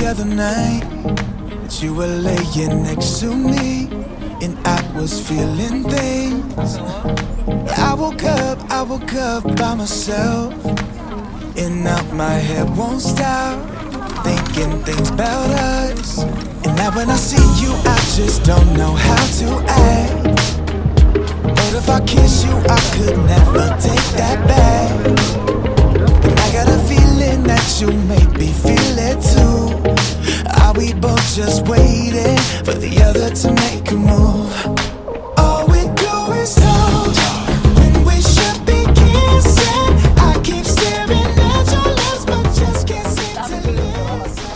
other night that you were laying next to me, and I was feeling things. I woke up by myself, and now my head won't stop thinking things about us. And now when I see you, I just don't know how to act. But if I kiss you, I could never take that back. And I got a feeling that you make me feel it too. Are we both just waiting for the other to make a move? All we do is talk when we should be kissing. I keep staring at your lips, but just can't seem to listen.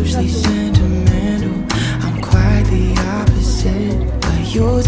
Usually sentimental, I'm quite the opposite. But you